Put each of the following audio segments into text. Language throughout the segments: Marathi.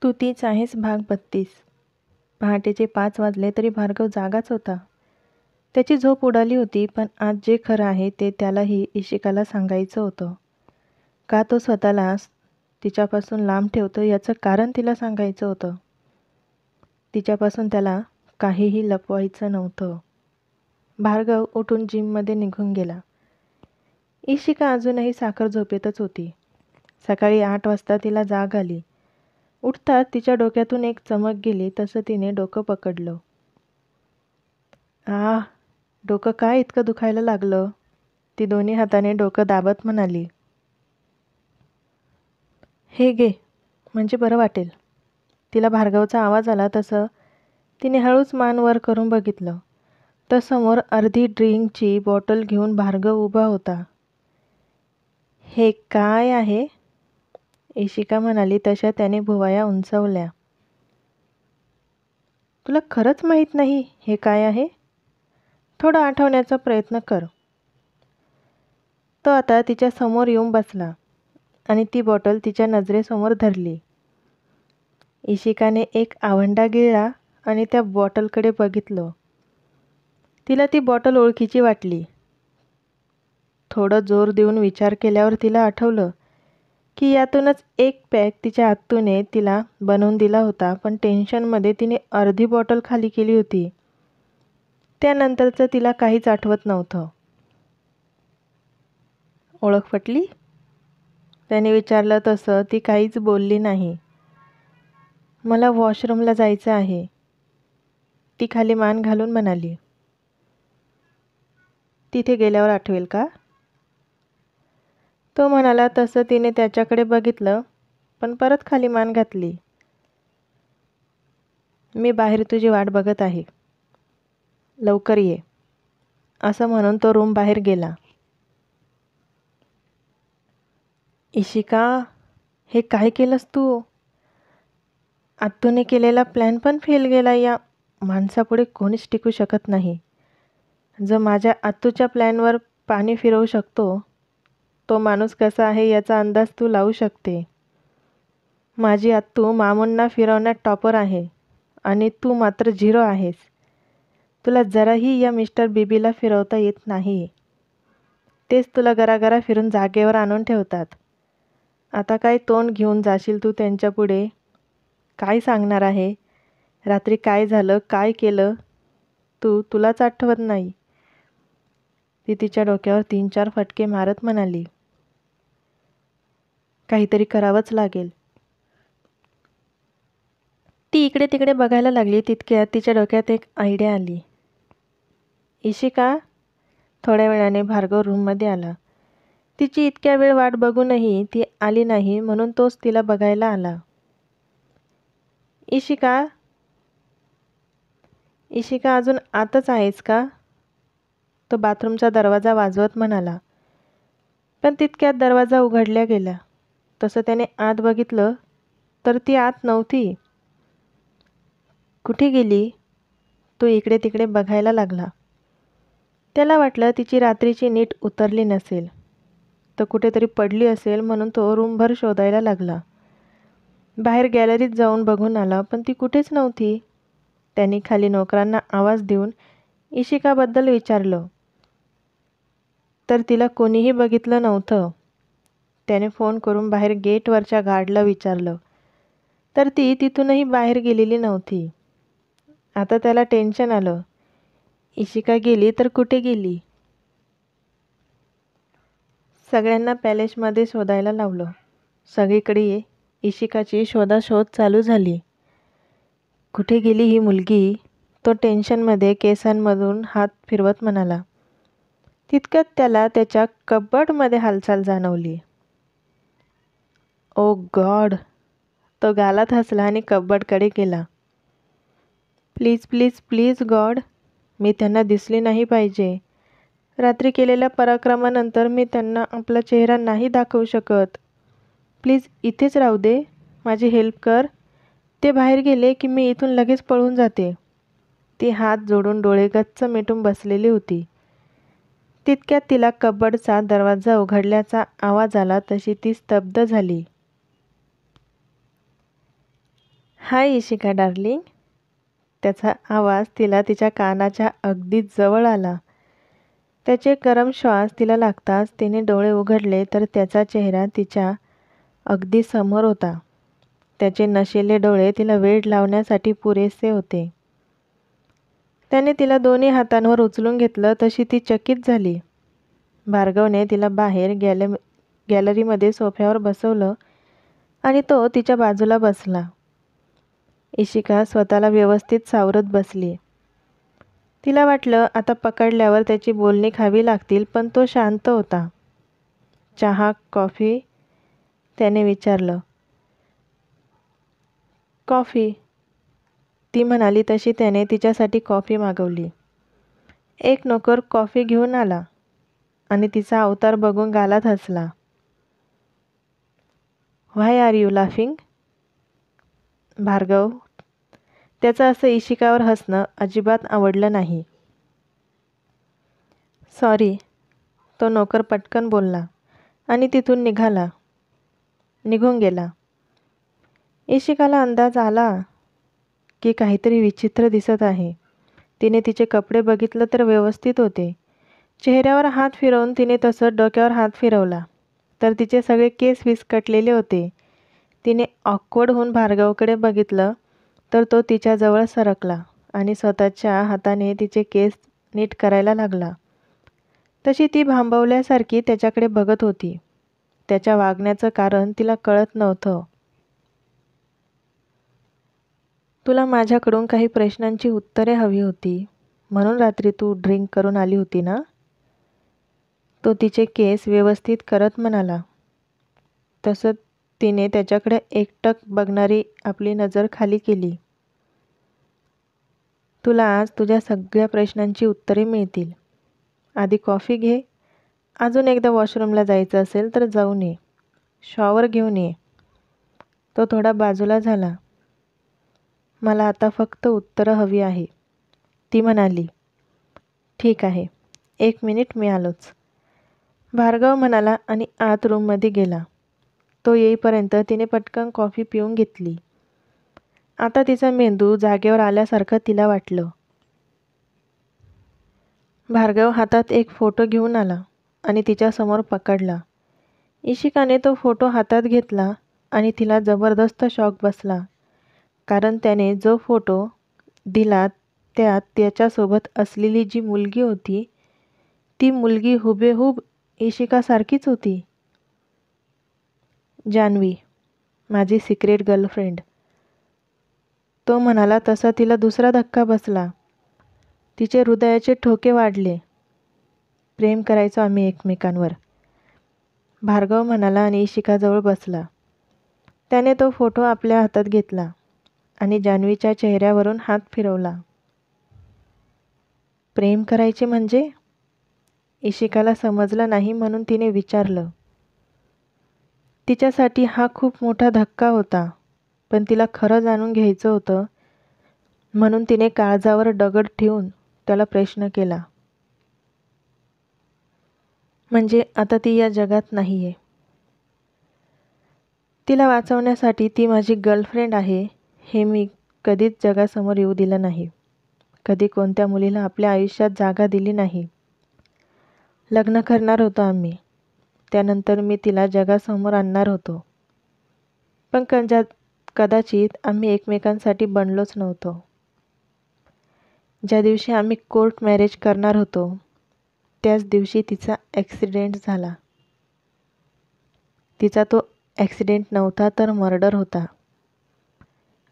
तू तीच आहेस भाग 32. पहाटेचे 5 वाजले तरी भार्गव जागाच होता. त्याची झोप उडाली होती, पण आज जे खरं आहे ते त्यालाही इशिकाला सांगायचं होतं. का तो स्वतःला तिच्यापासून लांब ठेवतो याचं कारण तिला सांगायचं होतं. तिच्यापासून त्याला काहीही लपवायचं नव्हतं. भार्गव उठून जिममध्ये निघून गेला. इशिका अजूनही साखर झोपेतच होती. सकाळी 8 वाजता तिला जाग आली. उठताच तिच्या डोक्यातून एक चमक गेली तसं तिने डोकं पकडलं. डोकं काय इतकं दुखायला लागलं? ती दोन्ही हाताने डोकं दाबत म्हणाली. हे घे, म्हणजे बरं वाटेल. तिला भार्गवचा आवाज आला तसं तिने हळूच मान वर करून बघितलं तर समोर अर्धी ड्रिंकची बॉटल घेऊन भार्गव उभा होता. हे काय आहे? इशिका म्हणाली तशा त्याने भुवया उंचावल्या. तुला खरंच माहीत नाही हे काय आहे? थोडं आठवण्याचा प्रयत्न कर. तो आता तिच्या समोर येऊन बसला आणि ती बॉटल तिच्या नजरेसमोर धरली. इशिकाने एक आवंडा गिळला आणि त्या बॉटलकडे बघितलं. तिला ती बॉटल ओळखीची वाटली. थोडं जोर देऊन विचार केल्यावर तिला आठवलं की यातूनच एक पॅक तिच्या आत्तूने तिला बनवून दिला होता, पण टेन्शनमध्ये तिने अर्धी बॉटल खाली केली होती. त्यानंतरचं तिला काहीच आठवत नव्हतं. ओळख पटली? त्याने विचारलं तसं ती काहीच बोलली नाही. मला वॉशरूमला जायचं आहे, ती खाली मान घालून म्हणाली. तिथे गेल्यावर आठवेल का? तो म्हणाला तसं तिने त्याच्याकडे बघितलं, पण परत खाली मान घातली. मी बाहेर तुझी वाट बघत आहे, लवकर ये, असं म्हणून तो रूम बाहेर गेला. इशिका, हे काय केलंस तू? आत्तूने केलेला प्लॅन पण फेल गेला. या माणसापुढे कोणीच टिकू शकत नाही. जो माझ्या आत्तूच्या प्लॅनवर पाणी फिरवू शकतो, तो माणूस कसा आहे याचा अंदाज तू लावू शकते. माझी आत्तू मामूंना फिरवण्यात टॉपर आहे आणि तू मात्र 0 आहेस. तुला जराही या मिस्टर बीबीला फिरवता येत नाही. तेच तुला गरागरा फिरून जागेवर आणून ठेवतात. आता काय तोंड घेऊन जाशील तू त्यांच्यापुढे? काय सांगणार आहे? रात्री काय झालं, काय केलं तुलाच आठवत नाही. ती तिच्या डोक्यावर 3-4 फटके मारत म्हणाली. काहीतरी करावंच लागेल. ती इकडे तिकडे बघायला लागली. तितक्यात तिच्या डोक्यात एक आयडिया आली. इशिका, थोड्या वेळाने भार्गव रूममध्ये आला. तिची इतक्या वेळ वाट बघूनही ती आली नाही, म्हणून तोच तिला बघायला आला. इशिका, इशिका अजून आतच आहेस का? तो बाथरूमचा दरवाजा वाजवत म्हणाला. पण तितक्यात दरवाजा उघडल्या गेला. तसं त्याने आत बघितलं तर ती आत नव्हती. कुठे गेली? तो इकडे तिकडे बघायला लागला. त्याला वाटलं तिची रात्रीची नीट उतरली नसेल, तर कुठेतरी पडली असेल, म्हणून तो रूमभर शोधायला लागला. बाहेर गॅलरीत जाऊन बघून आला, पण ती कुठेच नव्हती. त्यांनी खाली नोकरांना आवाज देऊन इशिकाबद्दल विचारलं, तर तिला कोणीही बघितलं नव्हतं. त्याने फोन करून बाहेर गेटवरच्या गार्डला विचारलं, तर ती तिथूनही बाहेर गेलेली नव्हती. आता त्याला टेन्शन आलं. इशिका गेली तर कुठे गेली? सगळ्यांना पॅलेसमध्ये शोधायला लावलं. सगळीकडे इशिकाची शोधाशोध चालू झाली. कुठे गेली ही मुलगी? तो टेन्शनमध्ये केसांमधून हात फिरवत म्हणाला. तितक्यात त्याला त्याच्या कबर्डमध्ये हालचाल जाणवली. ओ गॉड! तो गालात हसला आणि कबर्डकडे गेला. प्लीज प्लीज प्लीज गॉड, मी त्यांना दिसली नाही पाहिजे. रात्री केलेल्या पराक्रमानंतर मी त्यांना आपला चेहरा नाही दाखवू शकत. प्लीज इथेच राहू दे, माझी हेल्प कर. ते बाहेर गेले की मी इथून लगेच पळून जाते. ती हात जोडून डोळे गच्च मिटून बसलेली होती. तितक्यात तिला कबर्डचा दरवाजा उघडल्याचा आवाज आला तशी ती स्तब्ध झाली. हाय इशिका डार्लिंग. त्याचा आवाज तिला तिच्या कानाच्या अगदी जवळ आला. त्याचे गरम श्वास तिला लागताच तिने डोळे उघडले तर त्याचा चेहरा तिच्या अगदी समोर होता. त्याचे नशिले डोळे तिला वेड लावण्यासाठी पुरेसे होते. त्याने तिला दोन्ही हातांवर उचलून घेतलं तशी ती चकित झाली. भार्गवने तिला बाहेर गॅलरीमध्ये सोफ्यावर बसवलं आणि तो तिच्या बाजूला बसला. इशिका स्वतःला व्यवस्थित सावरत बसली. तिला वाटलं आता पकडल्यावर त्याची बोलणी खावी लागतील, पण तो शांत होता. चहा, कॉफी? त्याने विचारलं. कॉफी, ती म्हणाली तशी त्याने तिच्यासाठी कॉफी मागवली. एक नोकर कॉफी घेऊन आला आणि तिचा अवतार बघून गालात हसला. व्हाय आर यू लाफिंग? भार्गव, त्याचं असं इशिकावर हसणं अजिबात आवडलं नाही. सॉरी, तो नोकर पटकन बोलला आणि तिथून निघून गेला. इशिकाला अंदाज आला की काहीतरी विचित्र दिसत आहे. तिने तिचे कपडे बघितलं तर व्यवस्थित होते. चेहऱ्यावर हात फिरवून तिने तसंच डोक्यावर हात फिरवला तर तिचे सगळे केस विस्कटलेले होते. तिने ऑकवर्ड होऊन भार्गवकडे बघितलं तर तो तिच्याजवळ सरकला आणि स्वतःच्या हाताने तिचे केस नीट करायला लागला. तशी ती भांबवल्यासारखी त्याच्याकडे बघत होती. त्याच्या वागण्याचं कारण तिला कळत नव्हतं. तुला माझ्याकडून काही प्रश्नांची उत्तरे हवी होती, म्हणून रात्री तू ड्रिंक करून आली होती ना? तो तिचे केस व्यवस्थित करत म्हणाला. तसं तिने त्याच्याकडे एकटक बघणारी आपली नजर खाली केली. तुला आज तुझ्या सगळ्या प्रश्नांची उत्तरे मिळतील. आधी कॉफी घे. अजून एकदा वॉशरूमला जायचं असेल तर जाऊन ये. शॉवर घेऊन ये. तो थोडा बाजूला झाला. मला आता फक्त उत्तरं हवी आहे, ती म्हणाली. ठीक आहे, 1 मिनिट, मी आलोच, भार्गव म्हणाला आणि आत रूममध्ये गेला. तो येईपर्यंत तिने पटकन कॉफी पिऊन घेतली. आता तिचा मेंदू जागेवर आल्यासारखं तिला वाटलं. भार्गव हातात एक फोटो घेऊन आला आणि तिच्यासमोर पकडला. इशिकाने तो फोटो हातात घेतला आणि तिला जबरदस्त शॉक बसला. कारण त्याने जो फोटो दिला त्यात त्याच्यासोबत असलेली जी मुलगी होती ती मुलगी हुबेहूब इशिकासारखीच होती. जान्हवी, माझी सिक्रेट गर्लफ्रेंड. तो म्हणाला तसा तिला दुसरा धक्का बसला. तिचे हृदयाचे ठोके वाढले. प्रेम करायचो आम्ही एकमेकांवर, भार्गव म्हणाला आणि इशिकाजवळ बसला. त्याने तो फोटो आपल्या हातात घेतला आणि जान्हवीच्या चेहऱ्यावरून हात फिरवला. प्रेम करायचे म्हणजे? इशिकाला समजलं नाही म्हणून तिने विचारलं. तिच्यासाठी हा खूप मोठा धक्का होता, पण तिला खरं जाणून घ्यायचं होतं म्हणून तिने काळजावर दगड ठेवून त्याला प्रश्न केला. म्हणजे आता ती या जगात नाही आहे? तिला वाचवण्यासाठी ती माझी गर्लफ्रेंड आहे हे मी कधीच जगासमोर येऊ दिलं नाही. कधी कोणत्या मुलीला आपल्या आयुष्यात जागा दिली नाही. लग्न करणार होतो आम्ही. त्यानंतर मी तिला जगासमोर आणणार होतो. पण कदाचित आम्ही एकमेकांसाठी बनलोच नव्हतो. ज्या दिवशी आम्ही कोर्ट मॅरेज करणार होतो त्याच दिवशी तिचा ॲक्सिडेंट झाला. तिचा तो ॲक्सिडेंट नव्हता तर मर्डर होता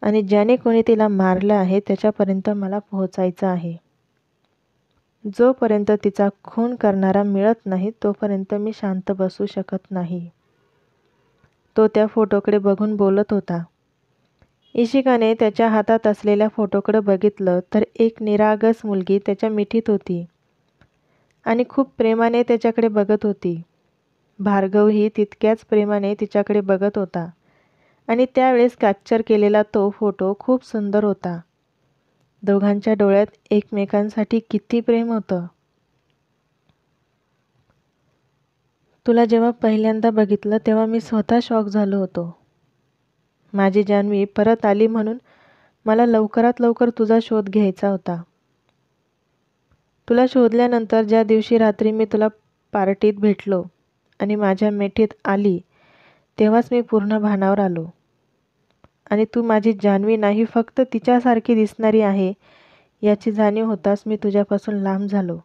आणि ज्याने कोणी तिला मारलं आहे त्याच्यापर्यंत मला पोहोचायचं आहे. जोपर्यंत तिचा खून करणारा मिळत नाही तोपर्यंत मी शांत बसू शकत नाही. तो त्या फोटोकडे बघून बोलत होता. इशिकाने त्याच्या हातात असलेल्या फोटोकडे बघितलं तर एक निरागस मुलगी त्याच्या मिठीत होती आणि खूप प्रेमाने त्याच्याकडे बघत होती. भार्गवही तितक्याच प्रेमाने तिच्याकडे बघत होता आणि त्यावेळेस कॅप्चर केलेला तो फोटो खूप सुंदर होता. दोघांच्या डोळ्यात एकमेकांसाठी किती प्रेम होतं. तुला जेव्हा पहिल्यांदा बघितलं तेव्हा मी स्वतः शॉक झालो होतो. माझी जान्हवी परत आली म्हणून मला लवकरात लवकर तुझा शोध घ्यायचा होता. तुला शोधल्यानंतर ज्या दिवशी रात्री मी तुला पार्टीत भेटलो आणि माझ्या मिठीत आली, तेव्हाच मी पूर्ण भानावर आलो. आणि तू माझी जान्हवी नाही, फक्त तिच्यासारखी दिसणारी आहे याची जाणीव होताच मी तुझ्यापासून लांब झालो.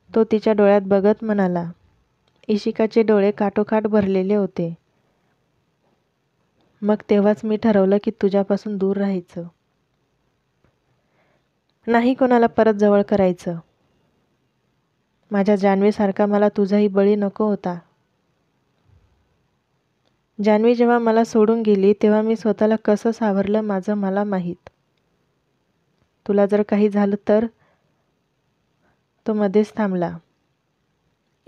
तो तिच्या डोळ्यात बघत म्हणाला. इशिकाचे डोळे काठोकाठ भरलेले होते. मग तेव्हाच मी ठरवलं की तुझ्यापासून दूर राहायचं, नाही कोणाला परत जवळ करायचं. माझ्या जान्हवीसारखा मला तुझाही बळी नको होता. जान्हवी जेव्हा मला सोडून गेली तेव्हा मी स्वतःला कसं सावरलं माझं मला माहीत. तुला जर काही झालं तर. तो मध्येच थांबला.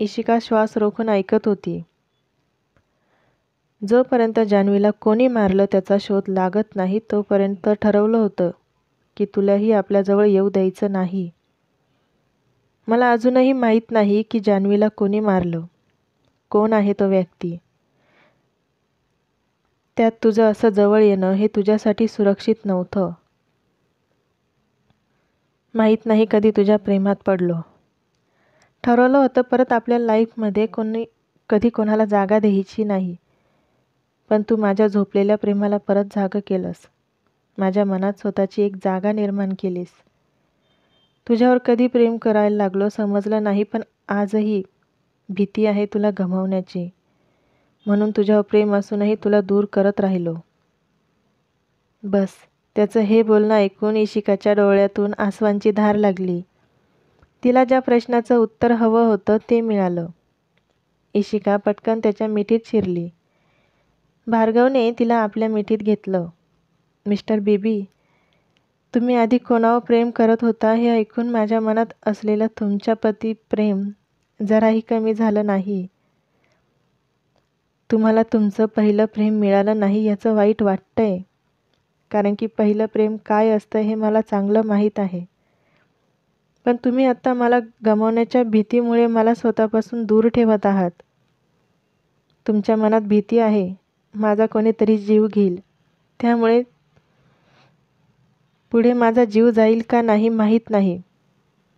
इशिका श्वास रोखून ऐकत होती. जोपर्यंत जान्हवीला कोणी मारलं त्याचा शोध लागत नाही तोपर्यंत ठरवलं होतं की तुलाही आपल्याजवळ येऊ द्यायचं नाही. मला अजूनही माहीत नाही की जान्हवीला कोणी मारलं, कोण आहे तो व्यक्ती. त्यात तुझं असं जवळ येणं हे तुझ्यासाठी सुरक्षित नव्हतं. माहीत नाही कधी तुझ्या प्रेमात पडलो. ठरवलं होतं परत आपल्या लाईफमध्ये कधी कोणाला जागा द्यायची नाही. पण तू माझ्या झोपलेल्या प्रेमाला परत जागं केलंस. माझ्या मनात स्वतःची एक जागा निर्माण केलीस. तुझ्यावर कधी प्रेम करायला लागलो समजलं नाही, पण आजही भीती आहे तुला गमावण्याची. म्हणून तुझ्यावर प्रेम असूनही तुला दूर करत राहिलो. बस. त्याचं हे बोलणं ऐकून इशिकाच्या डोळ्यातून आसवांची धार लागली. तिला ज्या प्रश्नाचं उत्तर हवं होतं ते मिळालं. इशिका पटकन त्याच्या मिठीत शिरली. भार्गवने तिला आपल्या मिठीत घेतलं. मिस्टर बीबी, तुम्ही आधी कोणावर प्रेम करत होता हे ऐकून माझ्या मनात असलेलं तुमच्याप्रती प्रेम जराही कमी झालं नाही. तुम्हाला तुमचं पहिलं प्रेम मिळालं नाही याचं वाईट वाटतंय, कारण की पहिलं प्रेम काय असतं हे मला चांगलं माहीत आहे. पण तुम्ही आत्ता मला गमावण्याच्या भीतीमुळे मला स्वतःपासून दूर ठेवत आहात. तुमच्या मनात भीती आहे माझा कोणीतरी जीव घेईल, त्यामुळे पुढे माझा जीव जाईल का नाही माहीत नाही.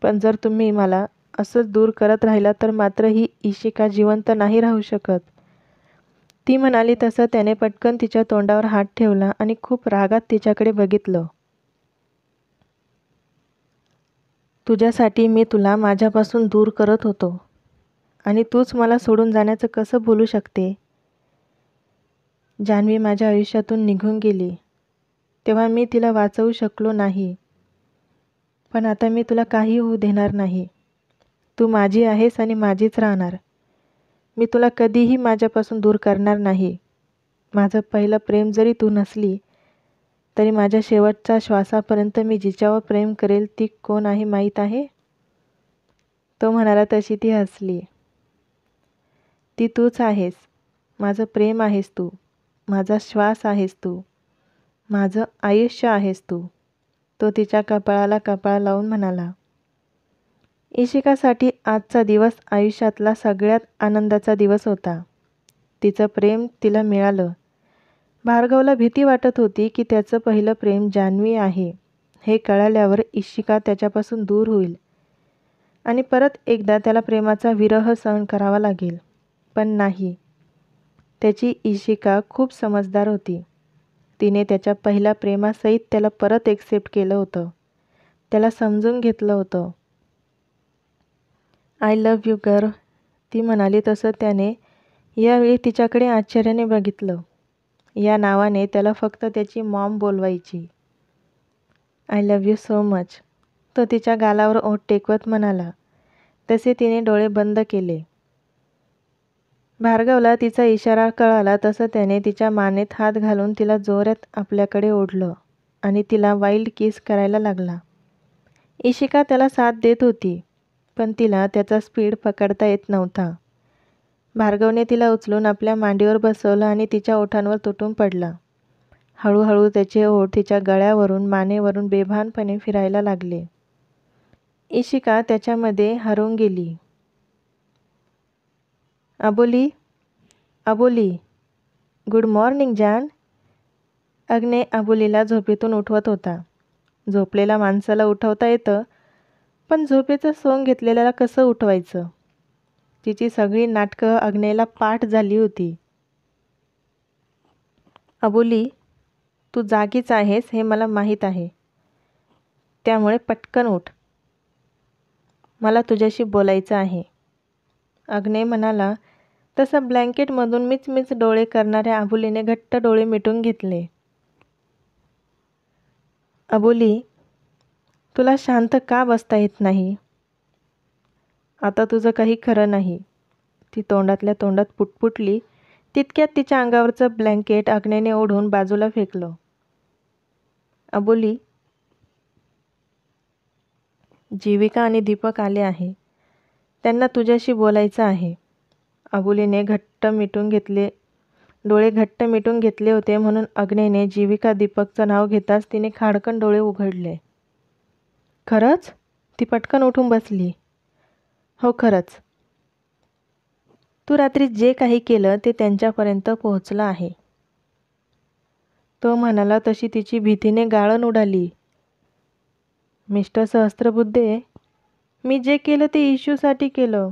पण जर तुम्ही मला असंच दूर करत राहिला तर मात्र ही इशिका जिवंत नाही राहू शकत. ती म्हणाली तसं त्याने पटकन तिच्या तोंडावर हात ठेवला आणि खूप रागात तिच्याकडे बघितलं. तुझ्यासाठी मी तुला माझ्यापासून दूर करत होतो आणि तूच मला सोडून जाण्याचं कसं बोलू शकते. जान्हवी माझ्या आयुष्यातून निघून गेली तेव्हा मी तिला वाचवू शकलो नाही, पण आता मी तुला काही होऊ देणार नाही. तू माझी आहेस आणि माझीच राहणार. मी तुला कधीही माझ्यापासून दूर करणार नाही. माझं पहिलं प्रेम जरी तू नसली तरी माझ्या शेवटच्या श्वासापर्यंत मी जिच्यावर प्रेम करेल ती कोण आहे माहीत आहे. तो म्हणाला तशी ती हसली. ती तूच आहेस. माझं प्रेम आहेस तू. माझा श्वास आहेस तू. माझं आयुष्य आहेस तू. तो तिच्या कपाळाला कपाळ लावून म्हणाला. इशिकासाठी आजचा दिवस आयुष्यातला सगळ्यात आनंदाचा दिवस होता. तिचं प्रेम तिला मिळालं. भार्गवला भीती वाटत होती की त्याचं पहिलं प्रेम जान्हवी आहे हे कळाल्यावर इशिका त्याच्यापासून दूर होईल आणि परत एकदा त्याला प्रेमाचा विरह सहन करावा लागेल. पण नाही. त्याची इशिका खूप समजदार होती. तिने त्याच्या पहिल्या प्रेमासहित त्याला परत एक्सेप्ट केलं होतं. त्याला समजून घेतलं होतं. आय लव्ह यू गर्ल, ती म्हणाली तसं त्याने यावेळी तिच्याकडे आश्चर्याने बघितलं. या नावाने त्याला फक्त त्याची मॉम बोलवायची. I love you so much, तो तिच्या गालावर ओठ टेकवत म्हणाला. तसे तिने डोळे बंद केले. भार्गवला तिचा इशारा कळाला तसं त्याने तिच्या मानेत हात घालून तिला जोरात आपल्याकडे ओढलं आणि तिला वाईल्ड किस करायला लागला. इशिका त्याला साथ देत होती, पण तिला त्याचा स्पीड पकडता येत नव्हता. भार्गवने तिला उचलून आपल्या मांडीवर बसवलं आणि तिच्या ओठांवर तुटून पडला. हळूहळू त्याचे ओठ तिच्या गळ्यावरून मानेवरून बेभानपणे फिरायला लागले. इशिका त्याच्यामध्ये हरवून गेली. अबोली, अबोली, गुड मॉर्निंग जान. अग्ने अबोलीला झोपेतून उठवत होता. झोपलेल्या माणसाला उठवता येतं, पण झोपेचं सोंग घेतलेल्याला कसं उठवायचं? तिची सगळी नाटकं अग्नेला पाठ झाली होती. अबोली, तू जागीच आहेस हे मला माहीत आहे. त्यामुळे पटकन उठ. मला तुझ्याशी बोलायचं आहे. अग्ने म्हणाला तसं ब्लँकेटमधून मिचमिच डोळे करणाऱ्या अबोलीने घट्ट डोळे मिटून घेतले. अबोली, तुला शांत का बसता येत नाही? आता तुझं काही खरं नाही. ती तोंडातल्या तोंडात पुटपुटली. तितक्यात तिच्या अंगावरचं ब्लँकेट अग्नेने ओढून बाजूला फेकलं. अबोली, जीविका आणि दीपक आले आहे. त्यांना तुझ्याशी बोलायचं आहे. अबोलीने डोळे घट्ट मिटून घेतले होते म्हणून अग्नेने जीविका दीपकचं नाव घेताच तिने खाडकन डोळे उघडले. खरंच? ती पटकन उठून बसली. हो, खरंच. तू रात्री जे काही केलं ते त्यांच्यापर्यंत पोहोचलं आहे. तो म्हणाला तशी तिची भीतीने गाळण उडाली. मिस्टर सहस्त्रबुद्धे, मी जे केलं ते इशूसाठी केलं.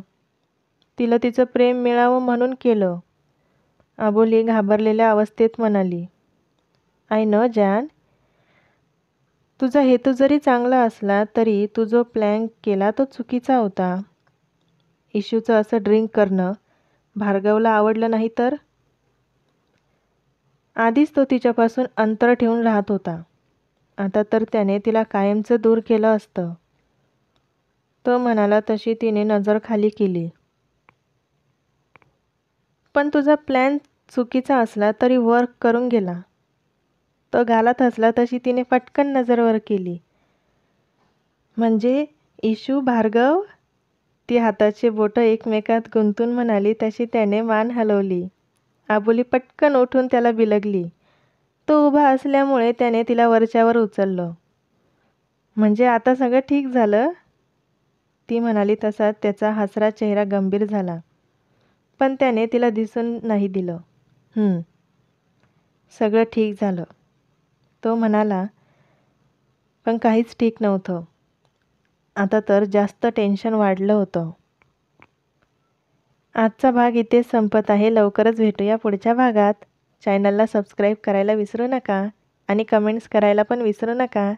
तिला तिचं प्रेम मिळावं म्हणून केलं. अबोली घाबरलेल्या अवस्थेत म्हणाली. आय नो जॅन, तुझा हेतू जरी चांगला असला तरी तू जो प्लॅन केला तो चुकीचा होता. इशूचं असं ड्रिंक करणं भार्गवला आवडलं नाही तर? आधीच तो तिच्यापासून अंतर ठेवून राहत होता. आता तर त्याने तिला कायमचं दूर केलं असतं. तो म्हणाला तशी तिने नजर खाली केली. पण तुझा प्लॅन चुकीचा असला तरी वर्क करून गेला. तो गालात हसला तशी तिने पटकन नजर वर केली. म्हणजे इशू, भार्गव? ती हाताची बोटं एकमेकात गुंतून म्हणाली तशी त्याने मान हलवली. अबोली पटकन उठून त्याला बिलगली. तो उभा असल्यामुळे त्याने तिला वरच्यावर उचललं. म्हणजे आता सगळं ठीक झालं? ती म्हणाली तसा त्याचा हसरा चेहरा गंभीर झाला. पण त्याने तिला दिसून नाही दिलं. सगळं ठीक झालं. तो म्हणाला, पण काहीच ठीक नव्हतं. आता तर जास्त टेन्शन वाढलं होतं. आजचा भाग इथेच संपत आहे. लवकरच भेटूया पुढच्या भागात. चॅनलला सबस्क्राईब करायला विसरू नका आणि कमेंट्स करायला पण विसरू नका.